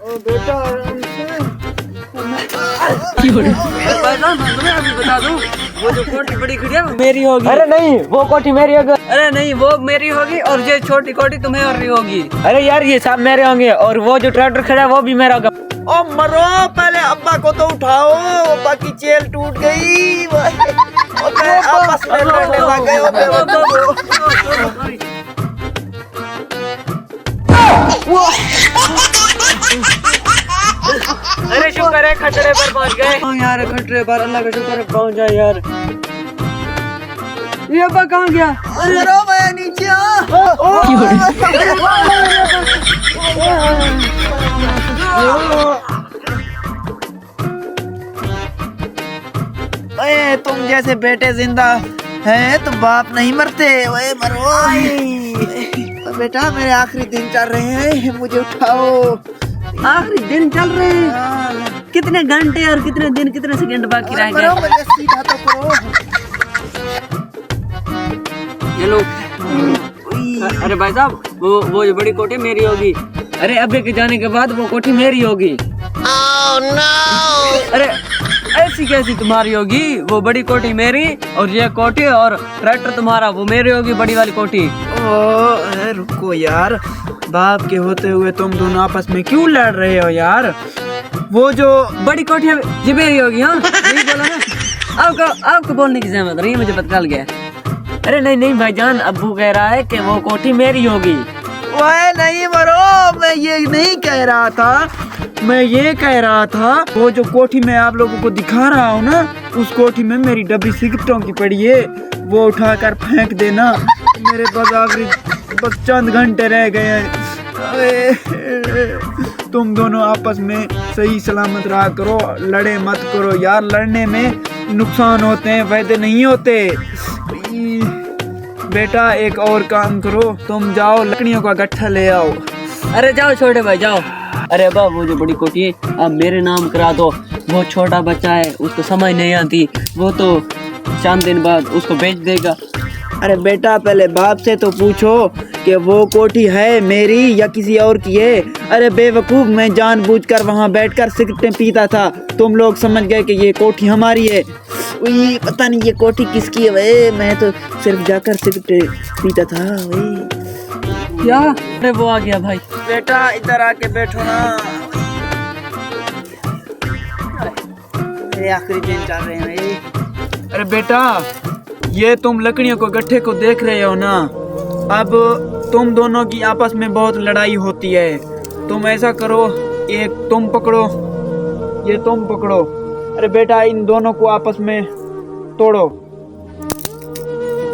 ओ बेटा आराम से। मैं तुम्हें अभी बता दूं, वो जो कोठी बड़ी खड़ी है वो मेरी होगी। अरे नहीं, वो कोठी मेरी होगी। अरे नहीं, वो मेरी होगी और ये छोटी कोठी तुम्हें और होगी। अरे यार ये सब मेरे होंगे और वो जो ट्रैक्टर खड़ा है वो भी मेरा होगा। ओ मरो, पहले अब्बा को तो उठाओ, अब्बा की चेल टूट गई। आपस में लड़ने लग गए हो बेवकूफ। अरे शुक्र है खतरे पर पहुंच गए। हाँ यार, खटरे पर अल्लाह का शुक्र है पहुंच जाए यार। ये अब्बा कहाँ गया? मरो मैं नीचे ओए, तुम जैसे बेटे जिंदा हैं तो बाप नहीं मरते। ओए मरो। बेटा मेरे आखिरी दिन चल रहे हैं, मुझे उठाओ। आखिरी दिन चल रहे हैं? कितने घंटे और कितने दिन कितने सेकंड बाकी रह मरो, गए? मुझे सीधा तो करो। ये लो। अरे भाई साहब, वो जो बड़ी कोठी मेरी होगी। अरे अब्बे के जाने के बाद वो कोठी मेरी होगी। अरे ऐसी कैसी तुम्हारी होगी? वो बड़ी कोठी मेरी और ये कोठी और ट्रैक्टर तुम्हारा, वो मेरी होगी बड़ी वाली कोठी। अरे रुको यार, बाप के होते हुए तुम दोनों आपस में क्यों लड़ रहे हो यार? वो जो बड़ी कोठी ये मेरी होगी। हाँ यही बोला ना। आपको बोलने की जरूरत नहीं है, मुझे पता चल गया। अरे नहीं नहीं भाईजान, अब्बू कह रहा है कि वो कोठी मेरी होगी। ओए नहीं मरो, मैं ये नहीं कह रहा था। मैं ये कह रहा था वो जो कोठी मैं आप लोगों को दिखा रहा हूँ ना, उस कोठी में मेरी डब्बी सिगरेटों की पड़ी है, वो उठाकर फेंक देना। मेरे पास आखिरी बस चंद घंटे रह गए हैं। तुम दोनों आपस में सही सलामत रहा करो, लड़े मत करो यार। लड़ने में नुकसान होते हैं, फायदे नहीं होते। बेटा एक और काम करो, तुम जाओ लकड़ियों का गट्ठा ले आओ। अरे जाओ छोटे भाई जाओ। अरे अब्बा, वो जो बड़ी कोठी है अब मेरे नाम करा दो। वो छोटा बच्चा है, उसको समझ नहीं आती, वो तो चंद दिन बाद उसको बेच देगा। अरे बेटा पहले बाप से तो पूछो कि वो कोठी है मेरी या किसी और की है। अरे बेवकूफ, मैं जानबूझकर वहाँ बैठकर सिगरेटें पीता था, तुम लोग समझ गए कि ये कोठी हमारी है। वही पता नहीं ये कोठी किसकी है। वे मैं तो सिर्फ जाकर सिगरेटें पीता था। वही क्या? अरे वो आ गया भाई। बेटा इधर आके बैठो ना, मेरे आखिरी दिन चल रहे हैं। अरे बेटा, ये तुम लकड़ियों को गट्ठे को देख रहे हो ना, अब तुम दोनों की आपस में बहुत लड़ाई होती है। तुम ऐसा करो, एक तुम पकड़ो, ये तुम पकड़ो। अरे बेटा इन दोनों को आपस में तोड़ो।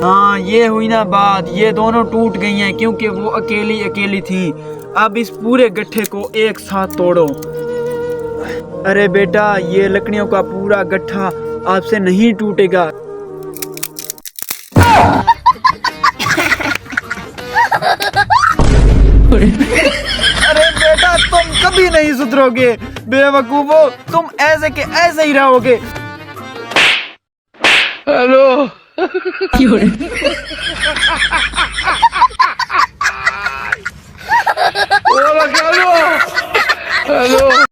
हाँ ये हुई ना बात, ये दोनों टूट गई हैं क्योंकि वो अकेली अकेली थी। अब इस पूरे गट्ठे को एक साथ तोड़ो। अरे बेटा ये लकड़ियों का पूरा गट्ठा आपसे नहीं टूटेगा। अरे बेटा तुम कभी नहीं सुधरोगे, बेवकूफो, तुम ऐसे के ऐसे ही रहोगे। हेलो।